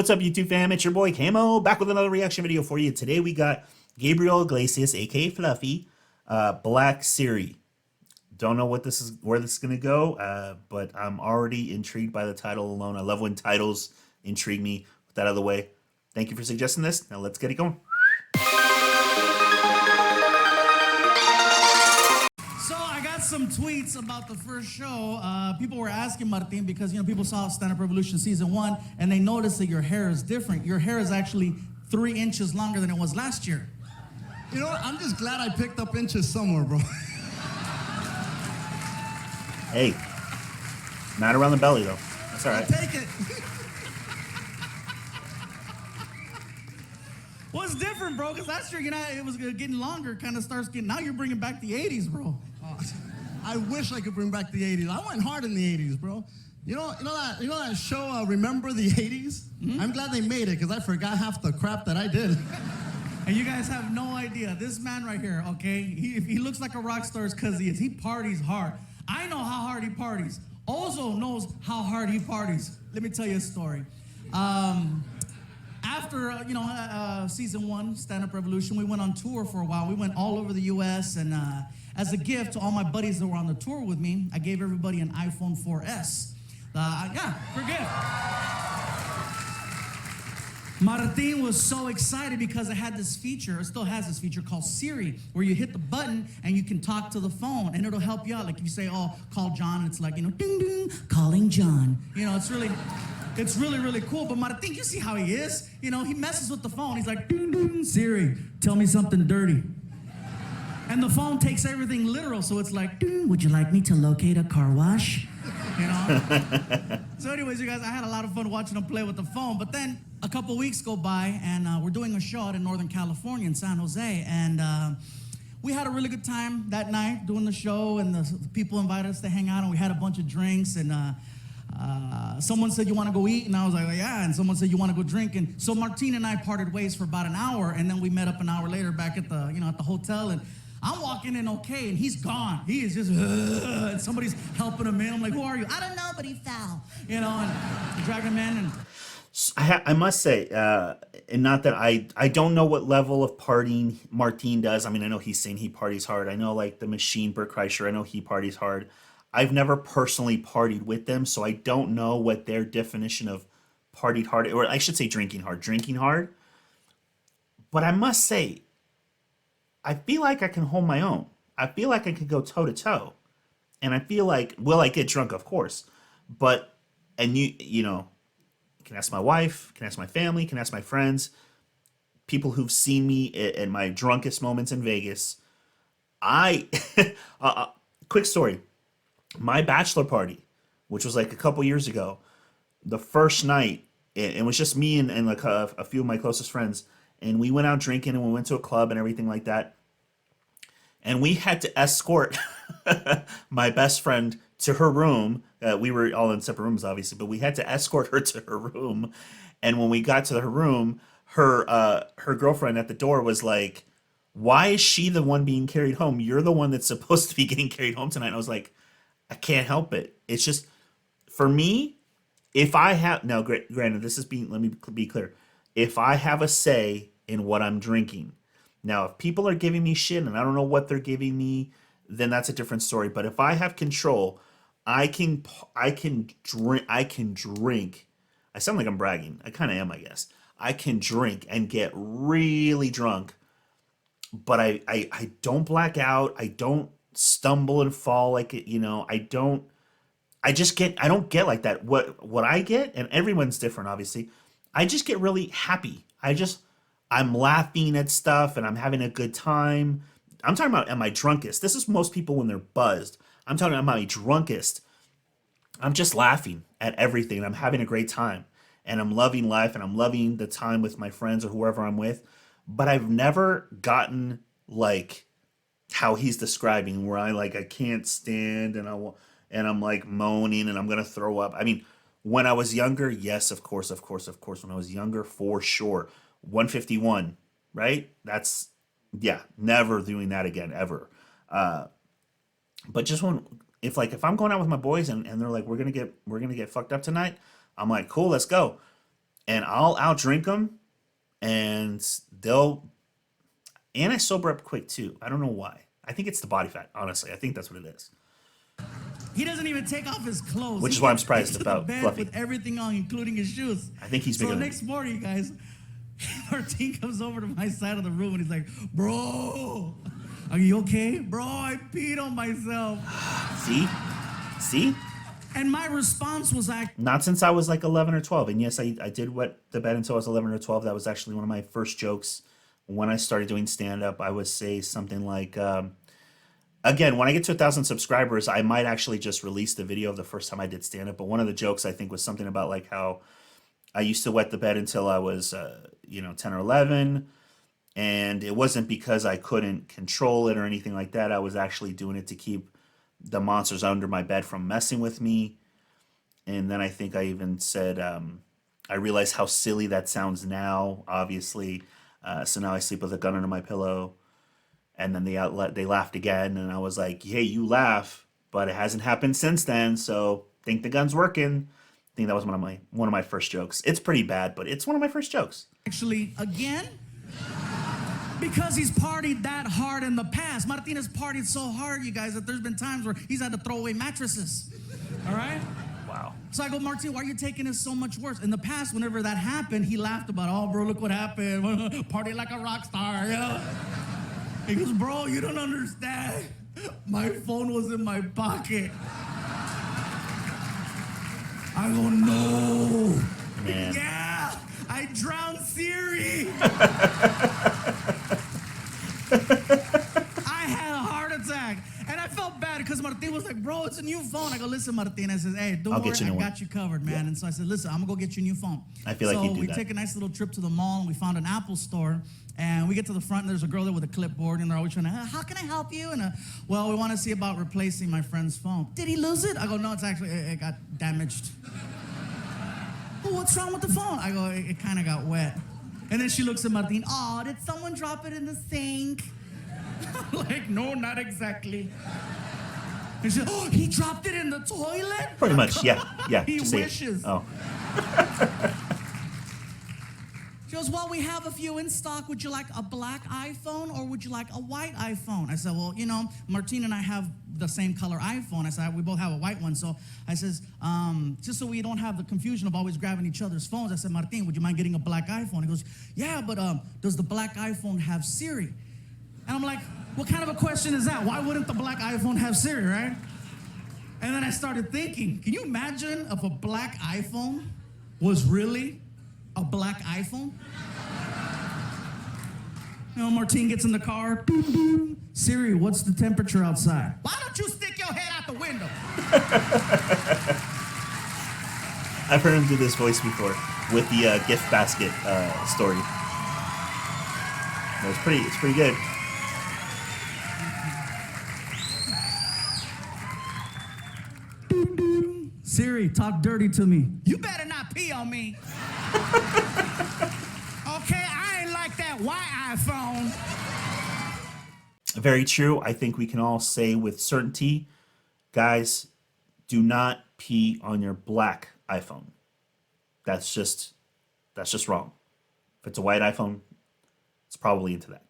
what's up, YouTube fam? It's your boy Camo back with another reaction video for you. Today we got Gabriel Iglesias, aka Fluffy, Black Siri. Don't know what where this is gonna go, but I'm already intrigued by the title alone. I love when titles intrigue me. With that out of the way, thank you for suggesting this. Now let's get it going. So I got some tweets about the first show. People were asking Martin because people saw Stand Up Revolution season 1 and they noticed that your hair is different. Your hair is actually 3 inches longer than it was last year. You know what? I'm just glad I picked up inches somewhere, bro. Hey, not around the belly though. That's all right. I'll take it. What's different, bro? Because last year, it was getting longer. Kind of starts getting. Now you're bringing back the '80s, bro. I wish I could bring back the '80s. I went hard in the '80s, bro. You know that show, Remember the '80s? Mm-hmm. I'm glad they made it because I forgot half the crap that I did. And you guys have no idea. This man right here, okay? If he looks like a rock star, it's because he is. He parties hard. I know how hard he parties. Ozo knows how hard he parties. Let me tell you a story. After season 1, Stand Up Revolution, we went on tour for a while. We went all over the U.S. and as a gift to all my buddies that were on the tour with me, I gave everybody an iPhone 4S. For gift. Martin was so excited because it had this feature, it still has this feature called Siri, where you hit the button and you can talk to the phone and it'll help you out. Like if you say, oh, call John, and it's like, ding, ding, calling John. It's really, really cool. But Martin, you see how he is? He messes with the phone. He's like, ding, ding, Siri, tell me something dirty. And the phone takes everything literal, so it's like, ding, would you like me to locate a car wash? So anyways, you guys, I had a lot of fun watching him play with the phone. But then a couple weeks go by, and we're doing a show out in Northern California in San Jose. And we had a really good time that night doing the show, and the people invited us to hang out, and we had a bunch of drinks. And someone said, you want to go eat? And I was like, yeah. And someone said, you want to go drink? And so Martin and I parted ways for about an hour, and then we met up an hour later back at the, at the hotel. And I'm walking in okay, and he's gone. He is just, and somebody's helping him in. I'm like, who are you? I don't know, but he fell. And dragging him in. And I must say, and not that I don't know what level of partying Martin does. I mean, I know he's saying he parties hard. I know like the Machine, Bert Kreischer, I know he parties hard. I've never personally partied with them, so I don't know what their definition of partied hard, or I should say drinking hard. But I must say, I feel like I can hold my own. I feel like I could go toe to toe. And I feel like, will I get drunk? Of course. But, and you can ask my wife, can ask my family, can ask my friends, people who've seen me at my drunkest moments in Vegas. Quick story. My bachelor party, which was like a couple years ago, the first night, it was just me and like a few of my closest friends. And we went out drinking and we went to a club and everything like that. And we had to escort my best friend to her room. We were all in separate rooms, obviously, but we had to escort her to her room. And when we got to her room, her girlfriend at the door was like, why is she the one being carried home? You're the one that's supposed to be getting carried home tonight. And I was like, I can't help it. It's just, for me, if I have, now granted, let me be clear. If I have a say in what I'm drinking. Now, if people are giving me shit and I don't know what they're giving me, then that's a different story. But if I have control, I can drink. I sound like I'm bragging. I kind of am, I guess. I can drink and get really drunk, but I don't black out. I don't stumble and fall like it, I don't get like that. What I get, and everyone's different, obviously, I just get really happy. I'm laughing at stuff and I'm having a good time. I'm talking about at my drunkest. This is most people when they're buzzed. I'm talking about my drunkest. I'm just laughing at everything. I'm having a great time and I'm loving life and I'm loving the time with my friends or whoever I'm with. But I've never gotten like how he's describing, where I can't stand and I'm like moaning and I'm gonna throw up. I mean, when I was younger, yes, of course. When I was younger, for sure. 151, right? That's, yeah, never doing that again, ever. But just if I'm going out with my boys and they're like, we're gonna get fucked up tonight, I'm like, cool, let's go. and I'll outdrink them, and I sober up quick too. I don't know why. I think it's the body fat, honestly. I think that's what it is. He doesn't even take off his clothes. Which He is why I'm gets surprised into about the bed Fluffy. with everything on, including his shoes. I think he's so bigger the than next morning, guys, Martin comes over to my side of the room and he's like, "Bro, are you okay? Bro, I peed on myself." See? And my response was Not since I was like 11 or 12. And yes, I did wet the bed until I was 11 or 12. That was actually one of my first jokes when I started doing stand-up. I would say something like, again, when I get to 1,000 subscribers, I might actually just release the video of the first time I did stand-up. But one of the jokes, I think, was something about like how I used to wet the bed until I was, 10 or 11. And it wasn't because I couldn't control it or anything like that. I was actually doing it to keep the monsters under my bed from messing with me. And then I think I even said, I realize how silly that sounds now, obviously. So now I sleep with a gun under my pillow. And then they laughed again. And I was like, hey, you laugh, but it hasn't happened since then. So think the gun's working. I think that was one of my first jokes. It's pretty bad, but it's one of my first jokes. actually, again, because he's partied that hard in the past. Martin has partied so hard, you guys, that there's been times where he's had to throw away mattresses. All right? Wow. So I go, Martin, why are you taking this so much worse? In the past, whenever that happened, he laughed about, oh, bro, look what happened. Party like a rock star, you know? He goes, bro, you don't understand. My phone was in my pocket. I go, no. Man. Yeah, I drowned Siri. I had a heart attack. And I felt bad because Martin was like, bro, it's a new phone. I go, listen, Martin. I said, hey, don't I'll worry, get you a new I one. got you covered, man. And so I said, listen, I'm going to go get you a new phone. I feel like you'd do So we that. take a nice little trip to the mall, and we found an Apple store. And we get to the front, and there's a girl there with a clipboard, and they're always trying to, how can I help you? And, well, we want to see about replacing my friend's phone. Did he lose it? I go, no, it's actually, it got damaged. Well, what's wrong with the phone? I go, it kind of got wet. And then she looks at Martin, oh, did someone drop it in the sink? Like, no, not exactly. And she said, oh, he dropped it in the toilet? Pretty much, yeah. He just say it. wishes. Oh. She goes, well, we have a few in stock. Would you like a black iPhone or would you like a white iPhone? I said, well, Martin and I have the same color iPhone. I said, we both have a white one. So I says, just so we don't have the confusion of always grabbing each other's phones, I said, Martin, would you mind getting a black iPhone? He goes, yeah, but does the black iPhone have Siri? And I'm like, what kind of a question is that? Why wouldn't the black iPhone have Siri, right? And then I started thinking, can you imagine if a black iPhone was really a black iPhone? Martin gets in the car. Boom, boom. Siri, what's the temperature outside? Why don't you stick your head out the window? I've heard him do this voice before with the gift basket story. It's pretty good. Siri, talk dirty to me. You better not pee on me. Okay, I ain't like that white iPhone. Very true. I think we can all say with certainty, guys, do not pee on your black iPhone. That's just wrong. If it's a white iPhone, it's probably into that.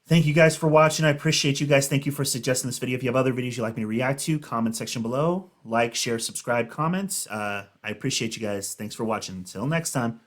Thank you guys for watching. I appreciate you guys. Thank you for suggesting this video. If you have other videos you'd like me to react to, comment section below. Like, share, subscribe, comment. I appreciate you guys. Thanks for watching. Until next time.